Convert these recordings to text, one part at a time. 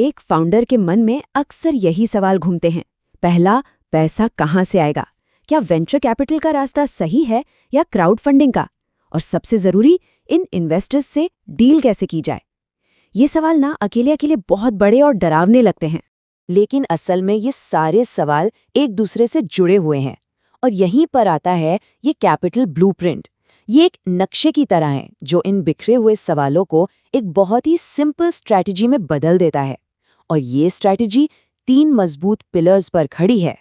एक फाउंडर के मन में अक्सर यही सवाल घूमते हैं। पहला, पैसा कहाँ से आएगा? क्या वेंचर कैपिटल का रास्ता सही है या क्राउड फंडिंग का? और सबसे जरूरी, इन इन्वेस्टर्स से डील कैसे की जाए? ये सवाल ना अकेले अकेले बहुत बड़े और डरावने लगते हैं, लेकिन असल में ये सारे सवाल एक दूसरे से जुड़े हुए हैं। और यहीं पर आता है ये कैपिटल ब्लूप्रिंट। ये एक नक्शे की तरह है जो इन बिखरे हुए सवालों को एक बहुत ही सिंपल स्ट्रैटेजी में बदल देता है। और ये स्ट्रैटेजी 3 मजबूत पिलर्स पर खड़ी है।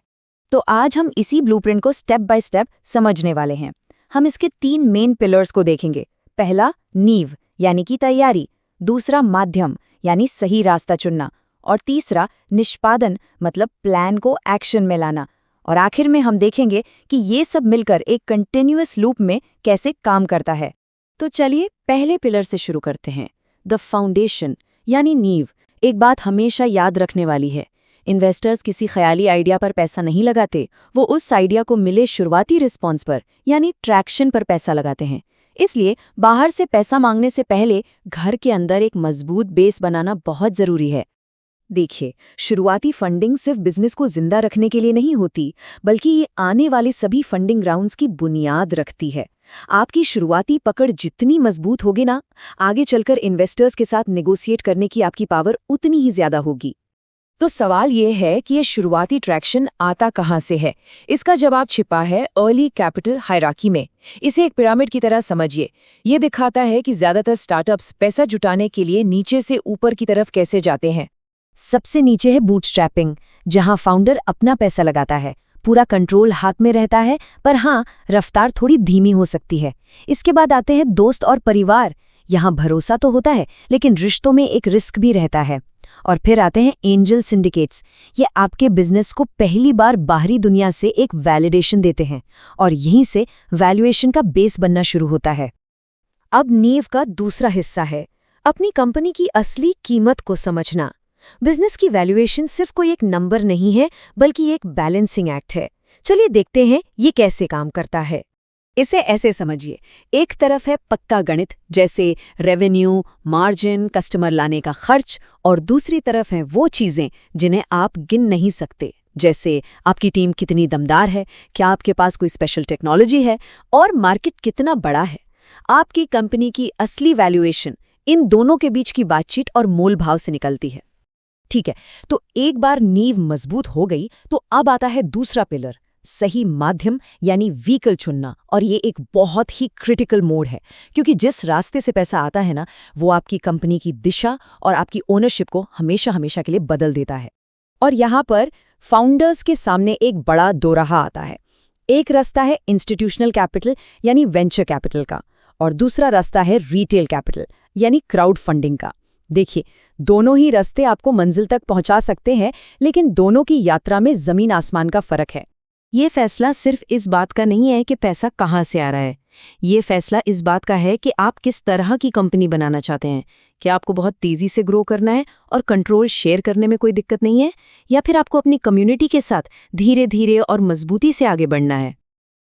तो आज हम इसी ब्लूप्रिंट को स्टेप बाय स्टेप समझने वाले हैं। हम इसके 3 मेन पिलर्स को देखेंगे। पहला, नींव यानी कि तैयारी। दूसरा, माध्यम यानी सही रास्ता चुनना। और तीसरा, निष्पादन मतलब प्लान को एक्शन में लाना। और आखिर में हम देखेंगे कि ये सब मिलकर एक कंटिन्यूअस लूप में कैसे काम करता है। तो चलिए पहले पिलर से शुरू करते हैं, द फाउंडेशन यानी नींव। एक बात हमेशा याद रखने वाली है, इन्वेस्टर्स किसी ख्याली आइडिया पर पैसा नहीं लगाते, वो उस आइडिया को मिले शुरुआती रिस्पॉन्स पर यानी ट्रैक्शन पर पैसा लगाते हैं। इसलिए बाहर से पैसा मांगने से पहले घर के अंदर एक मजबूत बेस बनाना बहुत जरूरी है। देखिए, शुरुआती फंडिंग सिर्फ बिजनेस को जिंदा रखने के लिए नहीं होती, बल्कि ये आने वाले सभी फंडिंग राउंड्स की बुनियाद रखती है। आपकी शुरुआती पकड़ जितनी मजबूत होगी ना, आगे चलकर इन्वेस्टर्स के साथ नेगोशिएट करने की आपकी पावर उतनी ही ज्यादा होगी। तो सवाल ये है कि ये शुरुआती ट्रैक्शन आता कहाँ से है? इसका जवाब छिपा है अर्ली कैपिटल हायरार्की में। इसे एक पिरामिड की तरह समझिए। ये दिखाता है कि ज्यादातर स्टार्टअप्स पैसा जुटाने के लिए नीचे से ऊपर की तरफ कैसे जाते हैं। सबसे नीचे है बूटस्ट्रैपिंग, जहां फाउंडर अपना पैसा लगाता है, पूरा कंट्रोल हाथ में रहता है, पर हाँ, रफ्तार थोड़ी धीमी हो सकती है। इसके बाद आते हैं दोस्त और परिवार। यहाँ भरोसा तो होता है, लेकिन रिश्तों में एक रिस्क भी रहता है। और फिर आते हैं एंजल सिंडिकेट्स। ये आपके बिजनेस को पहली बार बाहरी दुनिया से एक वैलिडेशन देते हैं, और यहीं से वैल्यूएशन का बेस बनना शुरू होता है। अब नींव का दूसरा हिस्सा है अपनी कंपनी की असली कीमत को समझना। बिजनेस की वैल्यूएशन सिर्फ कोई एक नंबर नहीं है, बल्कि एक बैलेंसिंग एक्ट है। चलिए देखते हैं ये कैसे काम करता है। इसे ऐसे समझिए, एक तरफ है पक्का गणित, जैसे रेवेन्यू, मार्जिन, कस्टमर लाने का खर्च, और दूसरी तरफ हैं वो चीजें जिन्हें आप गिन नहीं सकते, जैसे आपकी टीम कितनी दमदार है, क्या आपके पास कोई स्पेशल टेक्नोलॉजी है, और मार्केट कितना बड़ा है। आपकी कंपनी की असली वैल्यूएशन इन दोनों के बीच की बातचीत और मोल भाव से निकलती है। ठीक है, तो एक बार नींव मजबूत हो गई तो अब आता है दूसरा पिलर, सही माध्यम यानी व्हीकल चुनना। और ये एक बहुत ही क्रिटिकल मोड है, क्योंकि जिस रास्ते से पैसा आता है ना, वो आपकी कंपनी की दिशा और आपकी ओनरशिप को हमेशा हमेशा के लिए बदल देता है। और यहाँ पर फाउंडर्स के सामने एक बड़ा दोराहा आता है। एक रास्ता है इंस्टीट्यूशनल कैपिटल यानी वेंचर कैपिटल का, और दूसरा रास्ता है रिटेल कैपिटल यानी क्राउड फंडिंग का। देखिए, दोनों ही रास्ते आपको मंजिल तक पहुंचा सकते हैं, लेकिन दोनों की यात्रा में जमीन आसमान का फर्क है। ये फैसला सिर्फ इस बात का नहीं है कि पैसा कहाँ से आ रहा है, ये फैसला इस बात का है कि आप किस तरह की कंपनी बनाना चाहते हैं। क्या आपको बहुत तेजी से ग्रो करना है और कंट्रोल शेयर करने में कोई दिक्कत नहीं है, या फिर आपको अपनी कम्युनिटी के साथ धीरे धीरे और मजबूती से आगे बढ़ना है।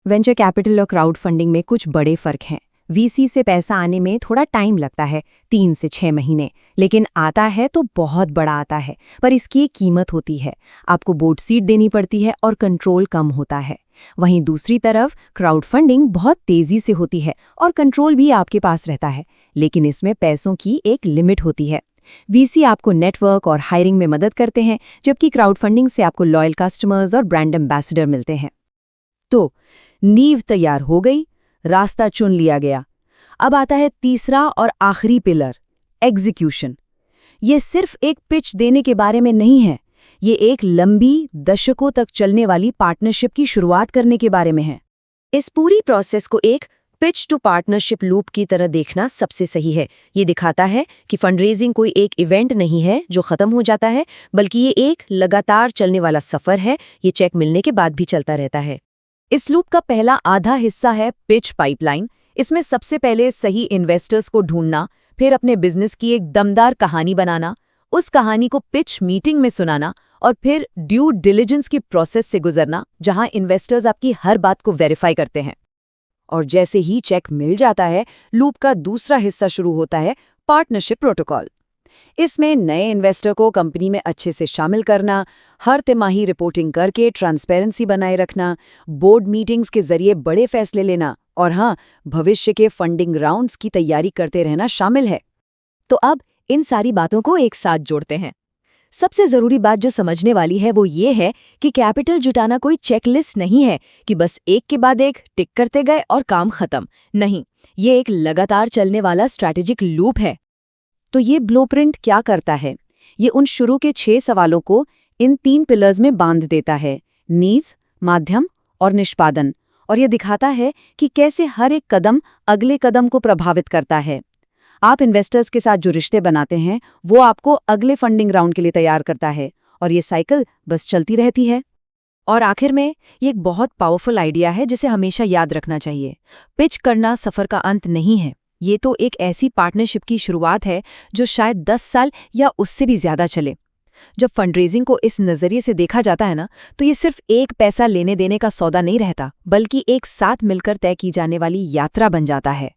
वेंचर कैपिटल और क्राउड फंडिंग में कुछ बड़े फर्क हैं। वीसी से पैसा आने में थोड़ा टाइम लगता है, 3 से 6 महीने, लेकिन आता है तो बहुत बड़ा आता है, पर इसकी एक कीमत होती है। आपको बोर्ड सीट देनी पड़ती है और कंट्रोल कम होता है। वहीं दूसरी तरफ क्राउड फंडिंग बहुत तेजी से होती है और कंट्रोल भी आपके पास रहता है, लेकिन इसमें पैसों की एक लिमिट होती है। वीसी आपको नेटवर्क और हायरिंग में मदद करते हैं, जबकि क्राउड फंडिंग से आपको लॉयल कस्टमर्स और ब्रांड एम्बेसडर मिलते हैं। तो नींव तैयार हो गई, रास्ता चुन लिया गया। अब आता है तीसरा और आखिरी पिलर, एग्जीक्यूशन। ये सिर्फ एक पिच देने के बारे में नहीं है, ये एक लंबी, दशकों तक चलने वाली पार्टनरशिप की शुरुआत करने के बारे में है। इस पूरी प्रोसेस को एक पिच टू पार्टनरशिप लूप की तरह देखना सबसे सही है। ये दिखाता है कि फंडरेजिंग कोई एक इवेंट नहीं है जो खत्म हो जाता है, बल्कि ये एक लगातार चलने वाला सफर है। ये चेक मिलने के बाद भी चलता रहता है। इस लूप का पहला आधा हिस्सा है पिच पाइपलाइन। इसमें सबसे पहले सही इन्वेस्टर्स को ढूंढना, फिर अपने बिजनेस की एक दमदार कहानी बनाना, उस कहानी को पिच मीटिंग में सुनाना, और फिर ड्यू डिलिजेंस की प्रोसेस से गुजरना, जहां इन्वेस्टर्स आपकी हर बात को वेरीफाई करते हैं। और जैसे ही चेक मिल जाता है, लूप का दूसरा हिस्सा शुरू होता है, पार्टनरशिप प्रोटोकॉल। इसमें नए इन्वेस्टर को कंपनी में अच्छे से शामिल करना, हर तिमाही रिपोर्टिंग करके ट्रांसपेरेंसी बनाए रखना, बोर्ड मीटिंग्स के जरिए बड़े फैसले लेना और हाँ, भविष्य के फंडिंग राउंड्स की तैयारी करते रहना शामिल है। तो अब इन सारी बातों को एक साथ जोड़ते हैं। सबसे जरूरी बात जो समझने वाली है वो ये है कि कैपिटल जुटाना कोई चेकलिस्ट नहीं है कि बस एक के बाद एक टिक करते गए और काम खत्म। नहीं, ये एक लगातार चलने वाला स्ट्रैटेजिक लूप है। तो ये ब्लूप्रिंट क्या करता है? ये उन शुरू के 6 सवालों को इन 3 पिलर्स में बांध देता है: नींव, माध्यम और निष्पादन। और ये दिखाता है कि कैसे हर एक कदम अगले कदम को प्रभावित करता है। आप इन्वेस्टर्स के साथ जो रिश्ते बनाते हैं वो आपको अगले फंडिंग राउंड के लिए तैयार करता है और ये साइकिल बस चलती रहती है। और आखिर में ये एक बहुत पावरफुल आइडिया है जिसे हमेशा याद रखना चाहिए। पिच करना सफर का अंत नहीं है। ये तो एक ऐसी पार्टनरशिप की शुरुआत है जो शायद 10 साल या उससे भी ज्यादा चले। जब फंडरेजिंग को इस नजरिए से देखा जाता है ना, तो ये सिर्फ एक पैसा लेने देने का सौदा नहीं रहता, बल्कि एक साथ मिलकर तय की जाने वाली यात्रा बन जाता है।